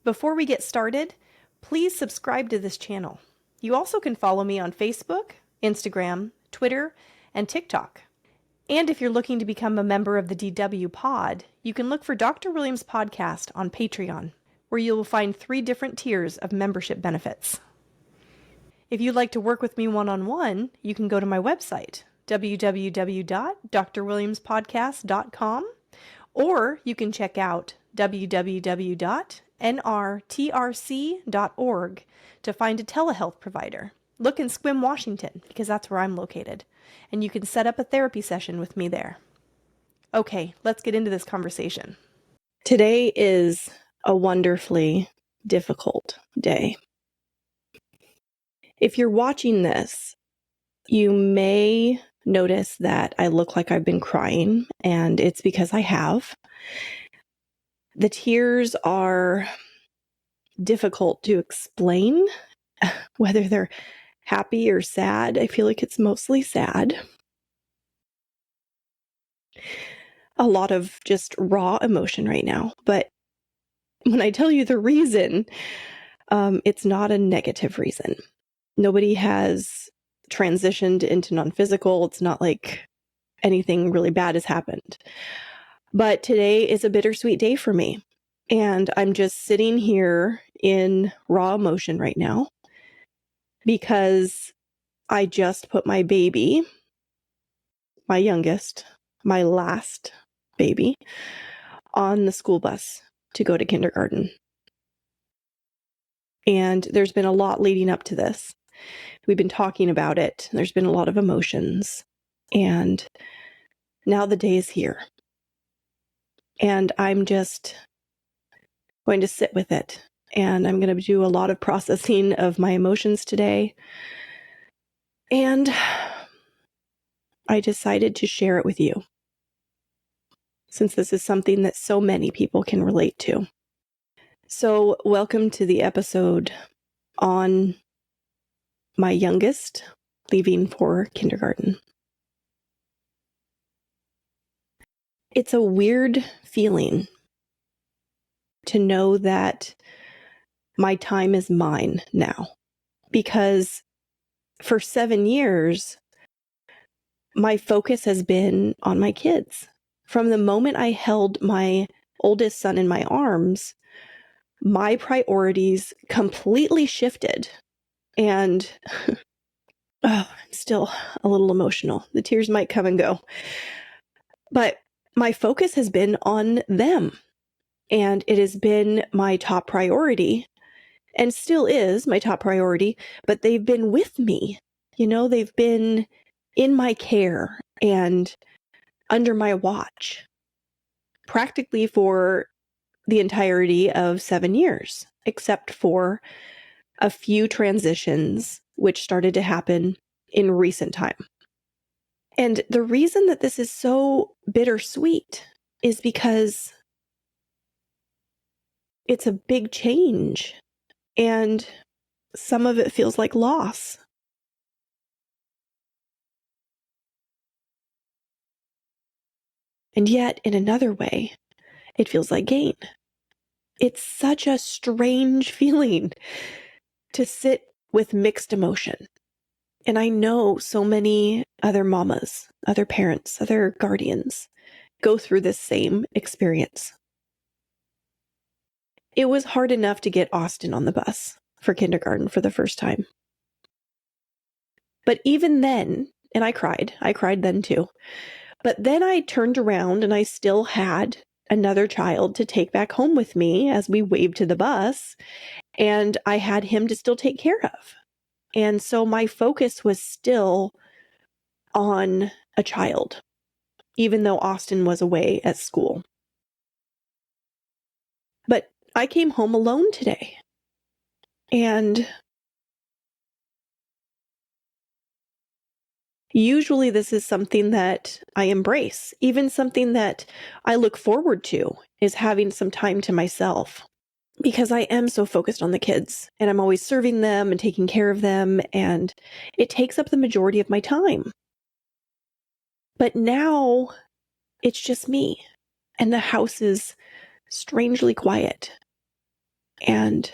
Before we get started, please subscribe to this channel. You also can follow me on Facebook, Instagram, Twitter, and TikTok. And if you're looking to become a member of the DW Pod, you can look for Dr. Williams Podcast on Patreon, where you will find 3 different tiers of membership benefits. If you'd like to work with me one-on-one, you can go to my website, www.drwilliamspodcast.com, or you can check out www.nrtrc.org to find a telehealth provider. Look in Sequim, Washington, because that's where I'm located, and you can set up a therapy session with me there. Okay, let's get into this conversation. Today is a wonderfully difficult day. If you're watching this, you may notice that I look like I've been crying, and it's because I have. The tears are difficult to explain, whether they're happy or sad. I feel like it's mostly sad. A lot of just raw emotion right now. But when I tell you the reason, it's not a negative reason. Nobody has transitioned into non-physical. It's not like anything really bad has happened. But today is a bittersweet day for me. And I'm just sitting here in raw emotion right now because I just put my baby, my youngest, my last baby, on the school bus to go to kindergarten. And there's been a lot leading up to this. We've been talking about it. There's been a lot of emotions. And now the day is here. And I'm just going to sit with it. And I'm going to do a lot of processing of my emotions today. And I decided to share it with you, since this is something that so many people can relate to. So, welcome to the episode on my youngest leaving for kindergarten. It's a weird feeling to know that my time is mine now, because for 7 years, my focus has been on my kids. From the moment I held my oldest son in my arms, my priorities completely shifted. And I'm still a little emotional. The tears might come and go. But my focus has been on them. And it has been my top priority, and still is my top priority, but they've been with me. You know, they've been in my care and under my watch practically for the entirety of 7 years, except for a few transitions which started to happen in recent time. And the reason that this is so bittersweet is because it's a big change, and some of it feels like loss. And yet, in another way, it feels like gain. It's such a strange feeling to sit with mixed emotion. And I know so many other mamas, other parents, other guardians go through this same experience. It was hard enough to get Austin on the bus for kindergarten for the first time. But even then, and I cried then too. But then I turned around and I still had another child to take back home with me as we waved to the bus, and I had him to still take care of. And so my focus was still on a child, even though Austin was away at school. But I came home alone today, and usually this is something that I embrace, even something that I look forward to, is having some time to myself, because I am so focused on the kids and I'm always serving them and taking care of them, and it takes up the majority of my time. But now it's just me, and the house is strangely quiet. And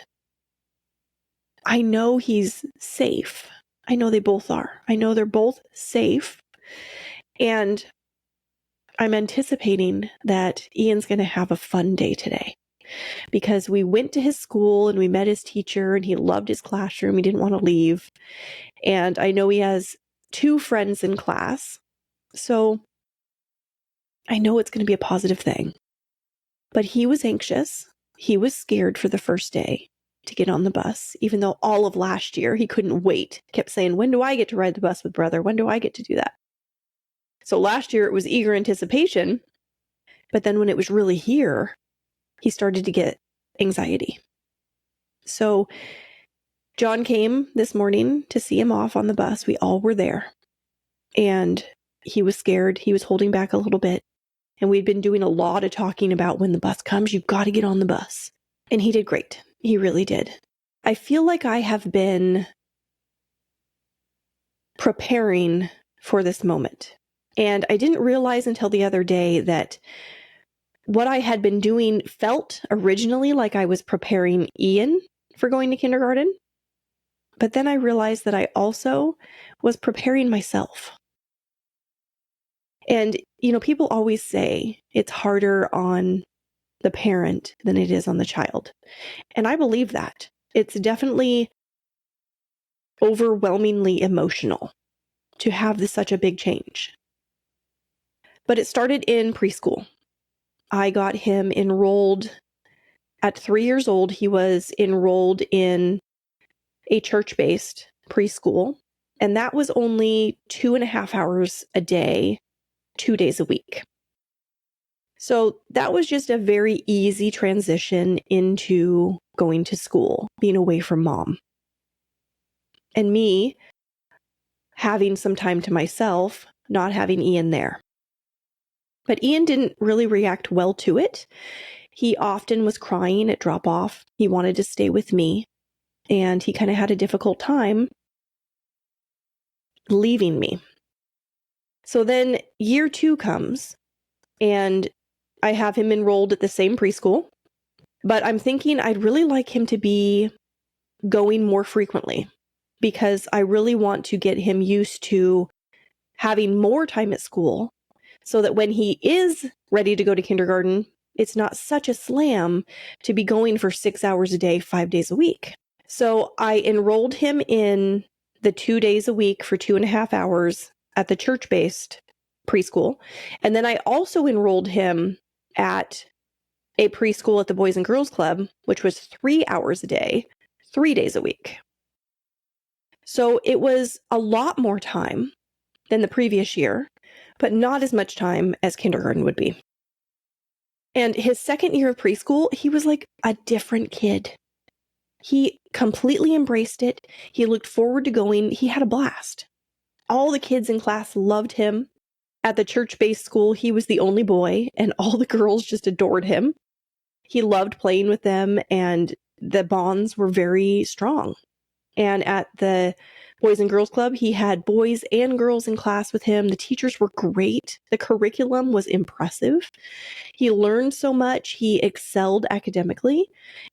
I know he's safe. I know they both are. I know they're both safe. And I'm anticipating that Ian's going to have a fun day today, because we went to his school and we met his teacher and he loved his classroom. He didn't want to leave. And I know he has 2 friends in class. So I know it's going to be a positive thing. But he was anxious. He was scared for the first day to get on the bus, even though all of last year he couldn't wait. He kept saying, when do I get to ride the bus with brother? When do I get to do that? So last year it was eager anticipation. But then when it was really here, he started to get anxiety. So John came this morning to see him off on the bus. We all were there. And he was scared. He was holding back a little bit. And we'd been doing a lot of talking about when the bus comes, you've got to get on the bus. And he did great. He really did. I feel like I have been preparing for this moment. And I didn't realize until the other day that what I had been doing felt originally like I was preparing Ian for going to kindergarten. But then I realized that I also was preparing myself. And, people always say it's harder on the parent than it is on the child. And I believe that. It's definitely overwhelmingly emotional to have such a big change. But it started in preschool. I got him enrolled at 3 years old. He was enrolled in a church-based preschool, and that was only 2.5 hours a day, 2 days a week. So that was just a very easy transition into going to school, being away from mom. And me having some time to myself, not having Ian there. But Ian didn't really react well to it. He often was crying at drop off. He wanted to stay with me. And he kind of had a difficult time leaving me. So then year 2 comes, and I have him enrolled at the same preschool. But I'm thinking I'd really like him to be going more frequently, because I really want to get him used to having more time at school so that when he is ready to go to kindergarten, it's not such a slam to be going for 6 hours a day, 5 days a week. So I enrolled him in the 2 days a week for 2.5 hours at the church-based preschool. And then I also enrolled him at a preschool at the Boys and Girls Club, which was 3 hours a day, 3 days a week. So it was a lot more time than the previous year, but not as much time as kindergarten would be. And his second year of preschool, he was like a different kid. He completely embraced it. He looked forward to going. He had a blast. All the kids in class loved him. At the church-based school, he was the only boy, and all the girls just adored him. He loved playing with them, and the bonds were very strong. And at the Boys and Girls Club, he had boys and girls in class with him. The teachers were great. The curriculum was impressive. He learned so much. He excelled academically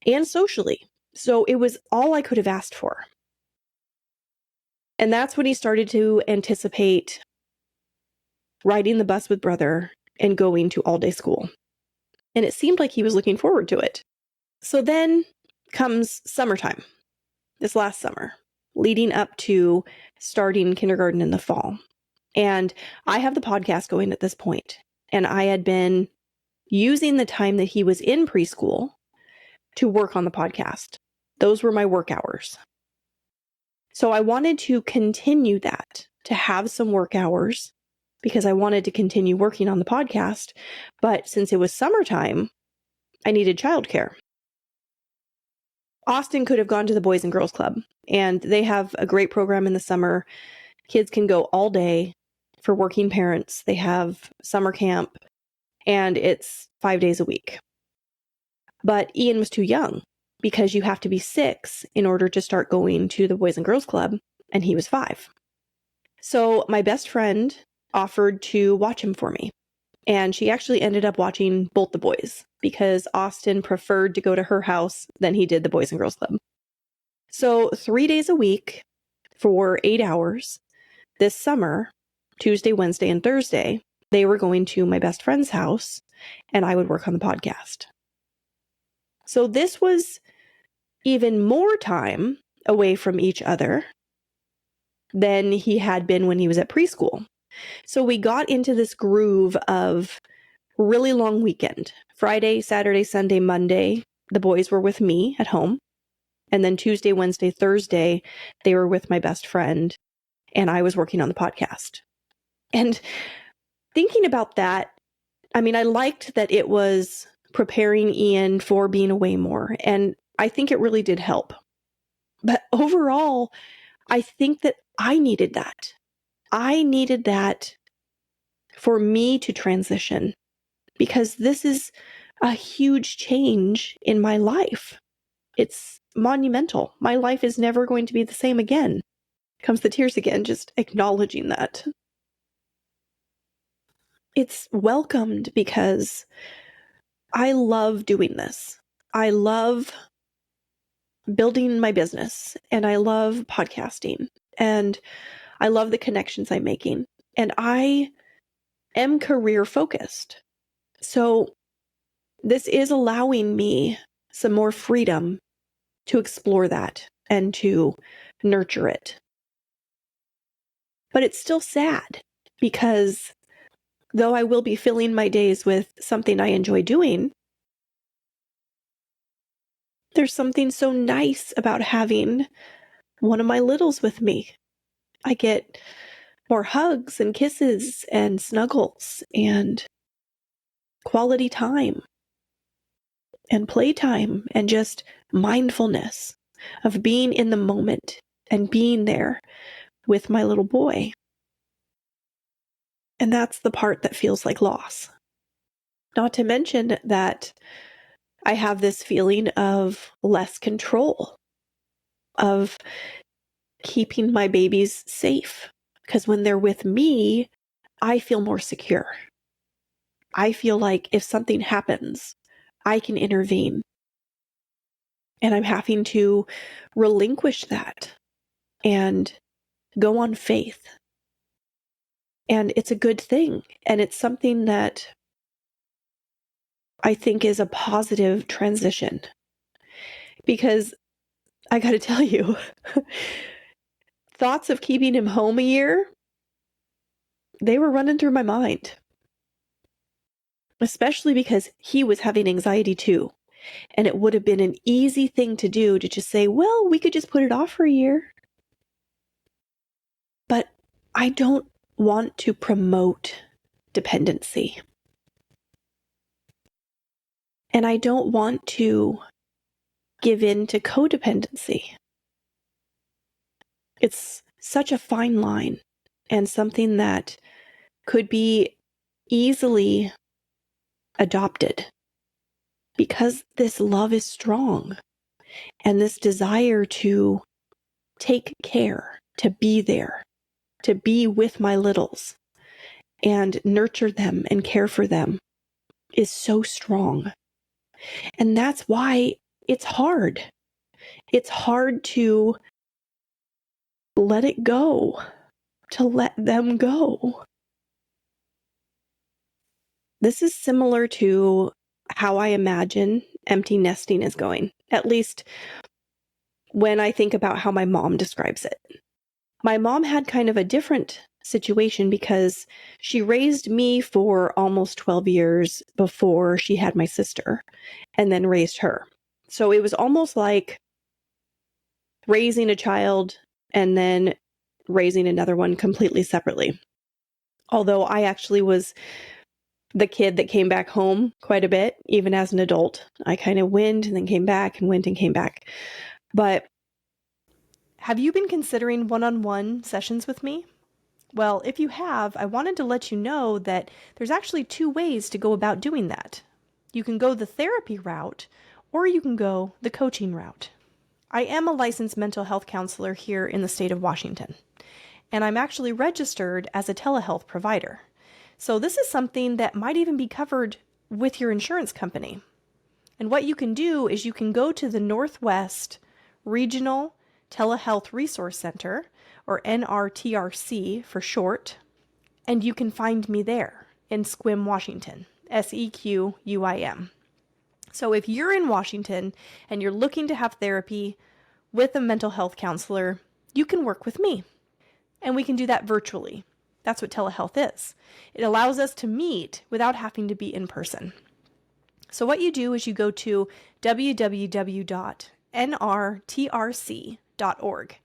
and socially. So it was all I could have asked for. And that's when he started to anticipate riding the bus with brother and going to all-day school. And it seemed like he was looking forward to it. So then comes summertime, this last summer, leading up to starting kindergarten in the fall. And I have the podcast going at this point, and I had been using the time that he was in preschool to work on the podcast. Those were my work hours. So I wanted to continue that, to have some work hours, because I wanted to continue working on the podcast. But since it was summertime, I needed childcare. Austin could have gone to the Boys and Girls Club, and they have a great program in the summer. Kids can go all day for working parents. They have summer camp, and it's 5 days a week. But Ian was too young, because you have to be 6 in order to start going to the Boys and Girls Club, and he was 5. So my best friend offered to watch him for me, and she actually ended up watching both the boys. because Austin preferred to go to her house than he did the Boys and Girls Club. So 3 days a week for 8 hours this summer, Tuesday, Wednesday, and Thursday, they were going to my best friend's house and I would work on the podcast. So this was even more time away from each other than he had been when he was at preschool. So we got into this groove of really long weekend. Friday, Saturday, Sunday, Monday, the boys were with me at home. And then Tuesday, Wednesday, Thursday, they were with my best friend and I was working on the podcast. And thinking about that, I mean, I liked that it was preparing Ian for being away more. And I think it really did help. But overall, I think that I needed that. I needed that for me to transition because this is a huge change in my life. It's monumental. My life is never going to be the same again. Comes the tears again, just acknowledging that. It's welcomed because I love doing this. I love building my business and I love podcasting and I love the connections I'm making and I am career focused. So this is allowing me some more freedom to explore that and to nurture it. But it's still sad because though I will be filling my days with something I enjoy doing, there's something so nice about having one of my littles with me. I get more hugs and kisses and snuggles and quality time and playtime and just mindfulness of being in the moment and being there with my little boy. And that's the part that feels like loss. Not to mention that I have this feeling of less control, of keeping my babies safe. Because when they're with me, I feel more secure. I feel like if something happens, I can intervene. And I'm having to relinquish that and go on faith. And it's a good thing. And it's something that I think is a positive transition. Because I got to tell you, thoughts of keeping him home a year, they were running through my mind. Especially because he was having anxiety too. And it would have been an easy thing to do to just say, well, we could just put it off for a year. But I don't want to promote dependency. And I don't want to give in to codependency. It's such a fine line and something that could be easily adopted because this love is strong and this desire to take care, to be there, to be with my littles and nurture them and care for them is so strong. And that's why it's hard. It's hard to let it go, to let them go. This is similar to how I imagine empty nesting is going, at least when I think about how my mom describes it. My mom had kind of a different situation because she raised me for almost 12 years before she had my sister and then raised her. So it was almost like raising a child and then raising another one completely separately. Although I actually was the kid that came back home quite a bit, even as an adult. I kind of went and then came back and went and came back. But have you been considering one-on-one sessions with me? Well, if you have, I wanted to let you know that there's actually 2 ways to go about doing that. You can go the therapy route, or you can go the coaching route. I am a licensed mental health counselor here in the state of Washington, and I'm actually registered as a telehealth provider. So this is something that might even be covered with your insurance company. And what you can do is you can go to the Northwest Regional Telehealth Resource Center, or NRTRC for short, and you can find me there in Sequim, Washington, Sequim. So if you're in Washington and you're looking to have therapy with a mental health counselor, you can work with me. And we can do that virtually. That's what telehealth is. It allows us to meet without having to be in person. So what you do is you go to www.nrtrc.org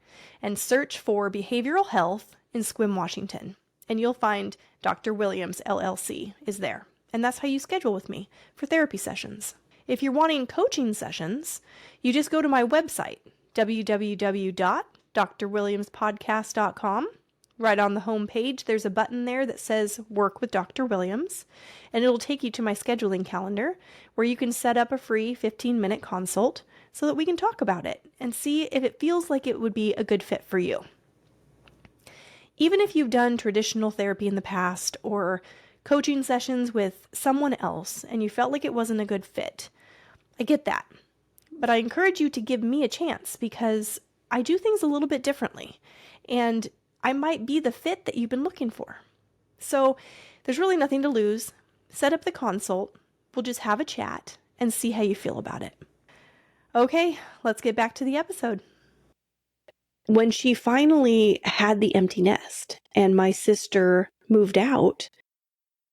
and search for behavioral health in Sequim, Washington. And you'll find Dr. Williams, LLC is there. And that's how you schedule with me for therapy sessions. If you're wanting coaching sessions, you just go to my website, www.drwilliamspodcast.com. Right on the home page, there's a button there that says Work with Dr. Williams, and it'll take you to my scheduling calendar where you can set up a free 15-minute consult so that we can talk about it and see if it feels like it would be a good fit for you. Even if you've done traditional therapy in the past or coaching sessions with someone else and you felt like it wasn't a good fit, I get that. But I encourage you to give me a chance because I do things a little bit differently, and I might be the fit that you've been looking for. So there's really nothing to lose. Set up the consult. We'll just have a chat and see how you feel about it. Okay, let's get back to the episode. When she finally had the empty nest and my sister moved out,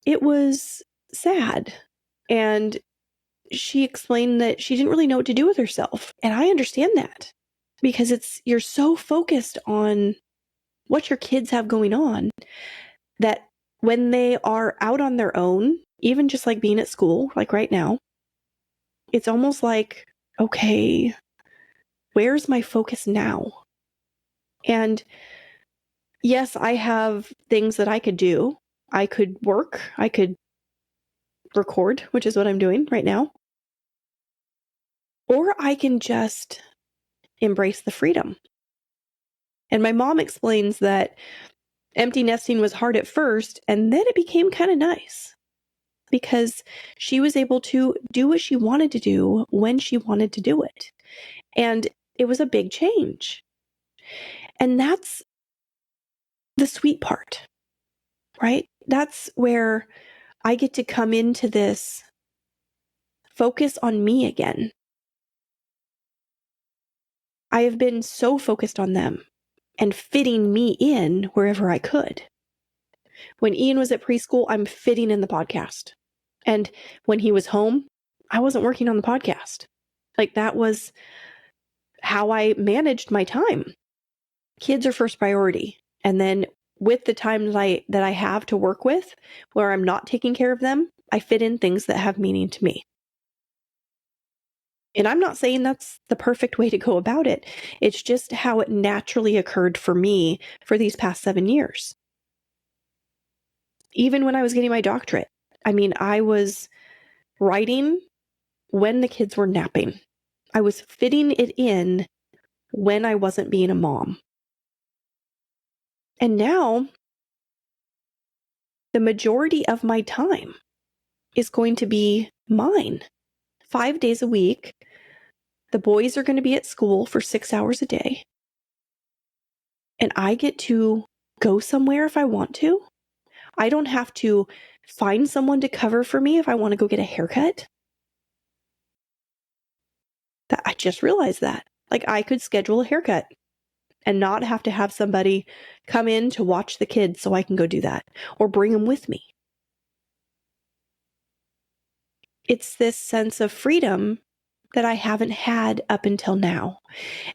it was sad. And she explained that she didn't really know what to do with herself. And I understand that because you're so focused on what your kids have going on that when they are out on their own, even just like being at school, like right now, it's almost like, okay, where's my focus now? And yes, I have things that I could do. I could work, I could record, which is what I'm doing right now. Or I can just embrace the freedom. And my mom explains that empty nesting was hard at first, and then it became kind of nice because she was able to do what she wanted to do when she wanted to do it. And it was a big change. And that's the sweet part, right? That's where I get to come into this focus on me again. I have been so focused on them and fitting me in wherever I could. When Ian was at preschool, I'm fitting in the podcast. And when he was home, I wasn't working on the podcast. Like that was how I managed my time. Kids are first priority. And then with the time that I have to work with, where I'm not taking care of them, I fit in things that have meaning to me. And I'm not saying that's the perfect way to go about it. It's just how it naturally occurred for me for these past 7 years. Even when I was getting my doctorate, I was writing when the kids were napping. I was fitting it in when I wasn't being a mom. And now, the majority of my time is going to be mine. 5 days a week. The boys are going to be at school for 6 hours a day. And I get to go somewhere if I want to. I don't have to find someone to cover for me if I want to go get a haircut. I just realized that. Like I could schedule a haircut and not have to have somebody come in to watch the kids so I can go do that or bring them with me. It's this sense of freedom that I haven't had up until now.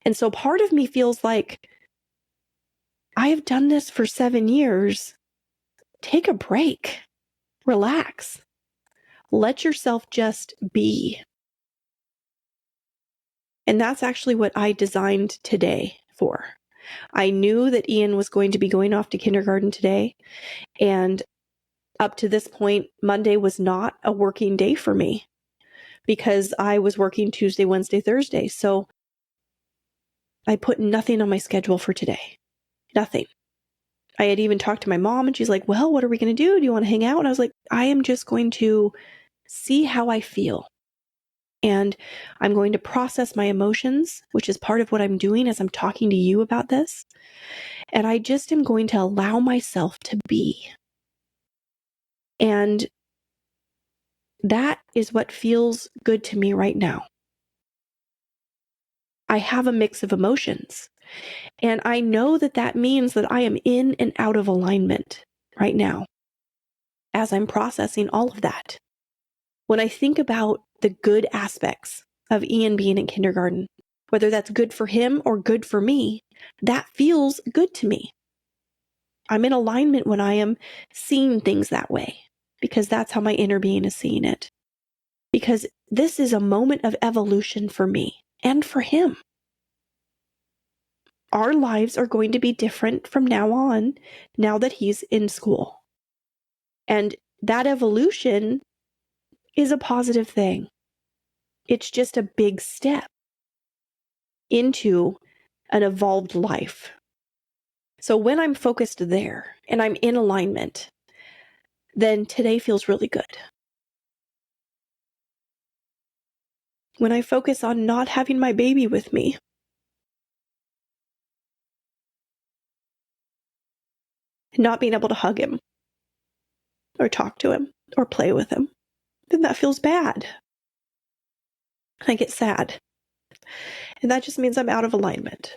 And so part of me feels like I have done this for 7 years. Take a break. Relax. Let yourself just be. And that's actually what I designed today for. I knew that Ian was going to be going off to kindergarten today. And up to this point, Monday was not a working day for me because I was working Tuesday, Wednesday, Thursday. So I put nothing on my schedule for today. Nothing. I had even talked to my mom and she's like, well, what are we going to do? Do you want to hang out? And I was like, I am just going to see how I feel. And I'm going to process my emotions, which is part of what I'm doing as I'm talking to you about this. And I just am going to allow myself to be. And that is what feels good to me right now. I have a mix of emotions. And I know that that means that I am in and out of alignment right now as I'm processing all of that. When I think about the good aspects of Ian being in kindergarten, whether that's good for him or good for me, that feels good to me. I'm in alignment when I am seeing things that way, because that's how my inner being is seeing it. Because this is a moment of evolution for me and for him. Our lives are going to be different from now on, now that he's in school. And that evolution is a positive thing. It's just a big step into an evolved life. So when I'm focused there and I'm in alignment, then today feels really good. When I focus on not having my baby with me, not being able to hug him or talk to him or play with him, then that feels bad. I get sad. And that just means I'm out of alignment.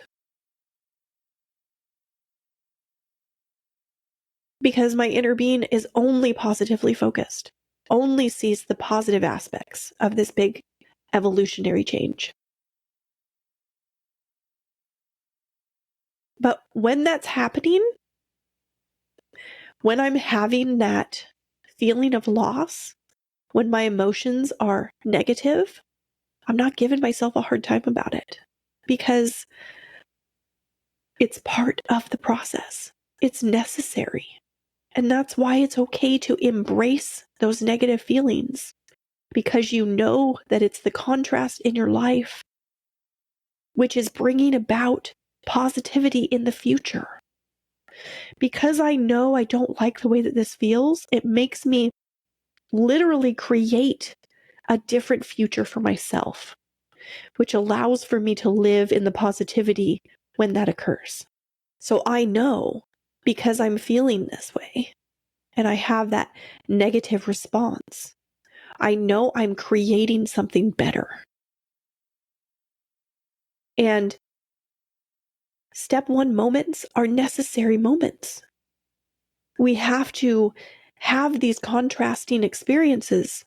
Because my inner being is only positively focused, only sees the positive aspects of this big evolutionary change. But when that's happening, when I'm having that feeling of loss, when my emotions are negative, I'm not giving myself a hard time about it because it's part of the process. It's necessary. And that's why it's okay to embrace those negative feelings, because you know that it's the contrast in your life which is bringing about positivity in the future. Because I know I don't like the way that this feels, it makes me literally create a different future for myself, which allows for me to live in the positivity when that occurs. So I know, because I'm feeling this way and I have that negative response, I know I'm creating something better. And step one moments are necessary moments. We have to have these contrasting experiences,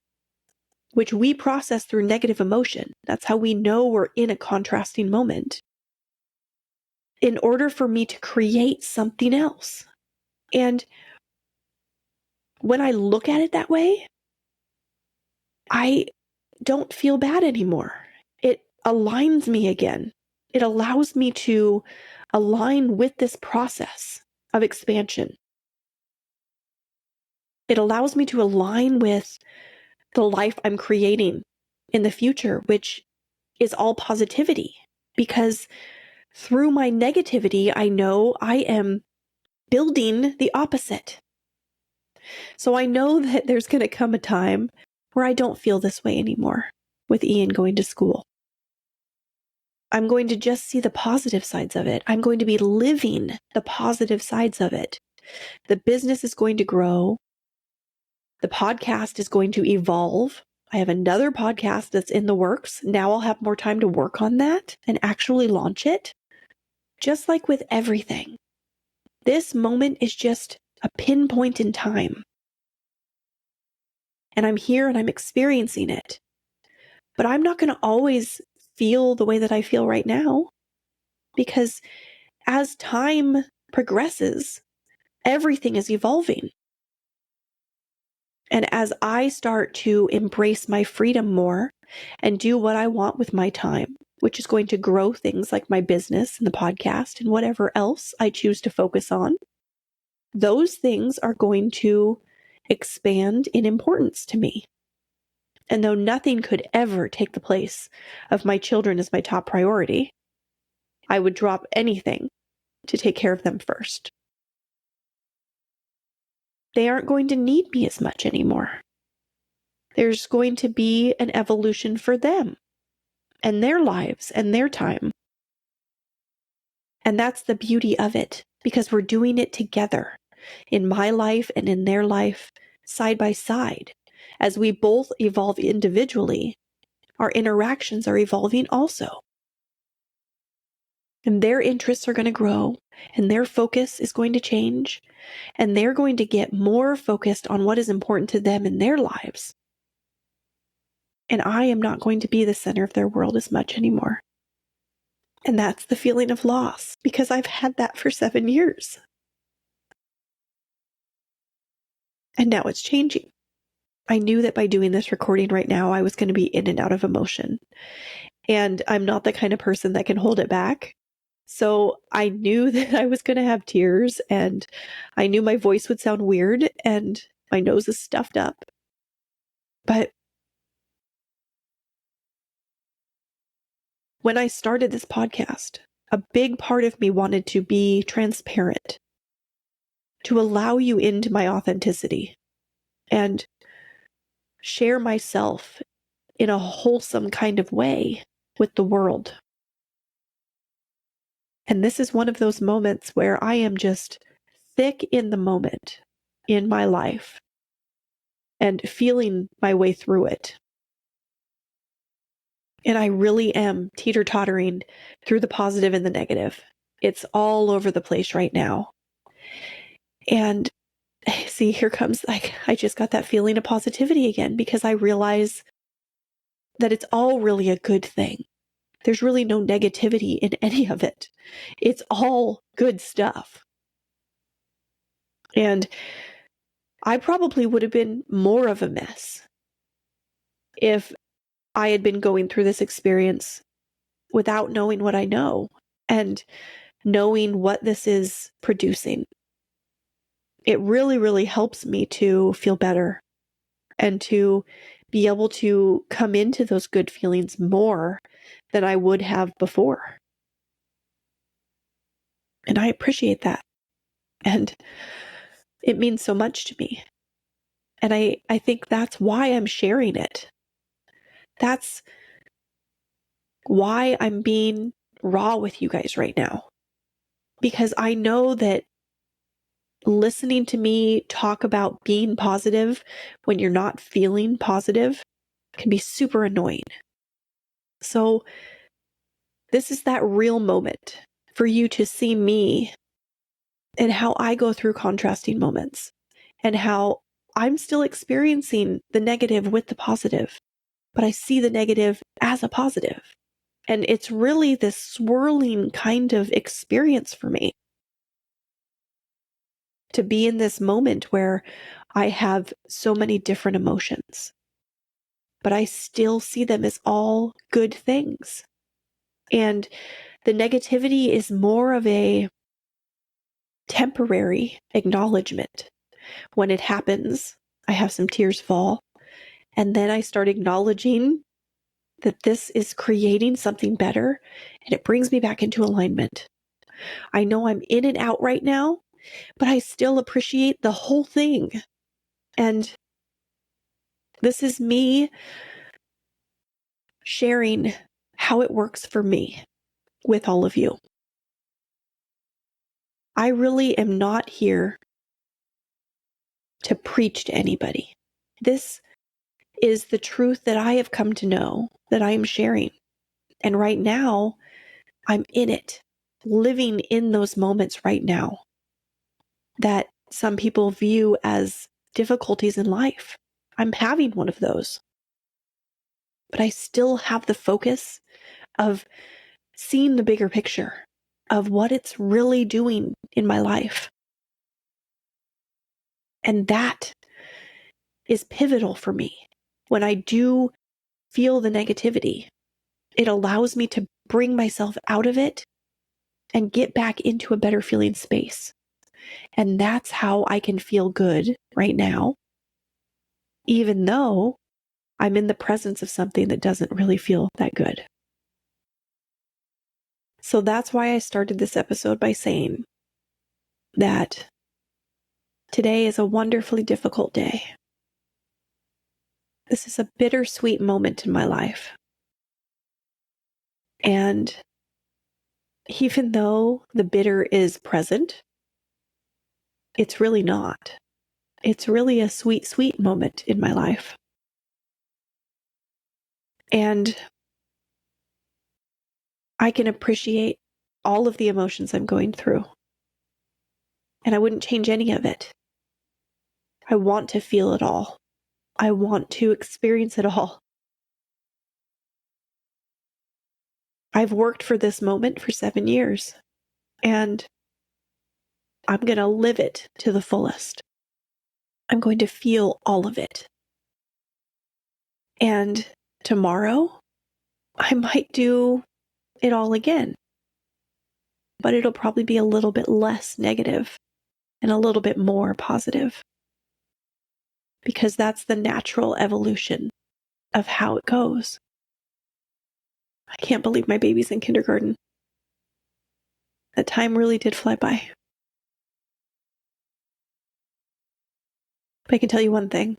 which we process through negative emotion. That's how we know we're in a contrasting moment, in order for me to create something else. And when I look at it that way, I don't feel bad anymore. It aligns me again. It allows me to align with this process of expansion. It allows me to align with the life I'm creating in the future, which is all positivity. Because through my negativity, I know I am building the opposite. So I know that there's going to come a time where I don't feel this way anymore with Ian going to school. I'm going to just see the positive sides of it. I'm going to be living the positive sides of it. The business is going to grow. The podcast is going to evolve. I have another podcast that's in the works. Now I'll have more time to work on that and actually launch it. Just like with everything, this moment is just a pinpoint in time. And I'm here and I'm experiencing it. But I'm not going to always feel the way that I feel right now, because as time progresses, everything is evolving. And as I start to embrace my freedom more and do what I want with my time, which is going to grow things like my business and the podcast and whatever else I choose to focus on, those things are going to expand in importance to me. And though nothing could ever take the place of my children as my top priority, I would drop anything to take care of them first. They aren't going to need me as much anymore. There's going to be an evolution for them and their lives and their time. And that's the beauty of it, because we're doing it together in my life and in their life, side by side. As we both evolve individually, our interactions are evolving also. And their interests are going to grow, and their focus is going to change, and they're going to get more focused on what is important to them in their lives. And I am not going to be the center of their world as much anymore. And that's the feeling of loss, because I've had that for 7 years. And now it's changing. I knew that by doing this recording right now, I was going to be in and out of emotion. And I'm not the kind of person that can hold it back. So I knew that I was going to have tears, and I knew my voice would sound weird and my nose is stuffed up. But when I started this podcast, a big part of me wanted to be transparent, to allow you into my authenticity and share myself in a wholesome kind of way with the world. And this is one of those moments where I am just thick in the moment in my life and feeling my way through it. And I really am teeter-tottering through the positive and the negative. It's all over the place right now. And see, here comes, I just got that feeling of positivity again, because I realize that it's all really a good thing. There's really no negativity in any of it. It's all good stuff. And I probably would have been more of a mess if I had been going through this experience without knowing what I know and knowing what this is producing. It really, really helps me to feel better and to be able to come into those good feelings more than I would have before. And I appreciate that. And it means so much to me. And I think that's why I'm sharing it. That's why I'm being raw with you guys right now. Because I know that listening to me talk about being positive when you're not feeling positive can be super annoying. So this is that real moment for you to see me and how I go through contrasting moments and how I'm still experiencing the negative with the positive, but I see the negative as a positive. And it's really this swirling kind of experience for me to be in this moment where I have so many different emotions, but I still see them as all good things. And the negativity is more of a temporary acknowledgement. When it happens, I have some tears fall, and then I start acknowledging that this is creating something better, and it brings me back into alignment. I know I'm in and out right now, but I still appreciate the whole thing. And this is me sharing how it works for me with all of you. I really am not here to preach to anybody. This is the truth that I have come to know that I am sharing. And right now, I'm in it, living in those moments right now that some people view as difficulties in life. I'm having one of those. But I still have the focus of seeing the bigger picture of what it's really doing in my life. And that is pivotal for me. When I do feel the negativity, it allows me to bring myself out of it and get back into a better feeling space. And that's how I can feel good right now, even though I'm in the presence of something that doesn't really feel that good. So that's why I started this episode by saying that today is a wonderfully difficult day. This is a bittersweet moment in my life. And even though the bitter is present, it's really not. It's really a sweet, sweet moment in my life. And I can appreciate all of the emotions I'm going through. And I wouldn't change any of it. I want to feel it all. I want to experience it all. I've worked for this moment for 7 years, and I'm going to live it to the fullest. I'm going to feel all of it. And tomorrow, I might do it all again, but it'll probably be a little bit less negative and a little bit more positive, because that's the natural evolution of how it goes. I can't believe my baby's in kindergarten. That time really did fly by. But I can tell you one thing.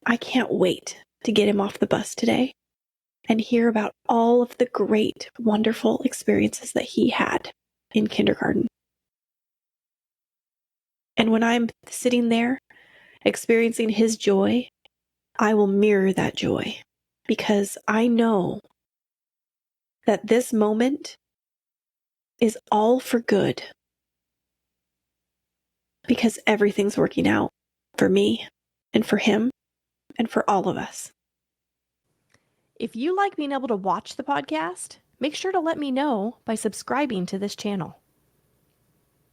I can't wait to get him off the bus today and hear about all of the great, wonderful experiences that he had in kindergarten. And when I'm sitting there experiencing his joy, I will mirror that joy, because I know that this moment is all for good, because everything's working out for me and for him and for all of us. If you like being able to watch the podcast, make sure to let me know by subscribing to this channel.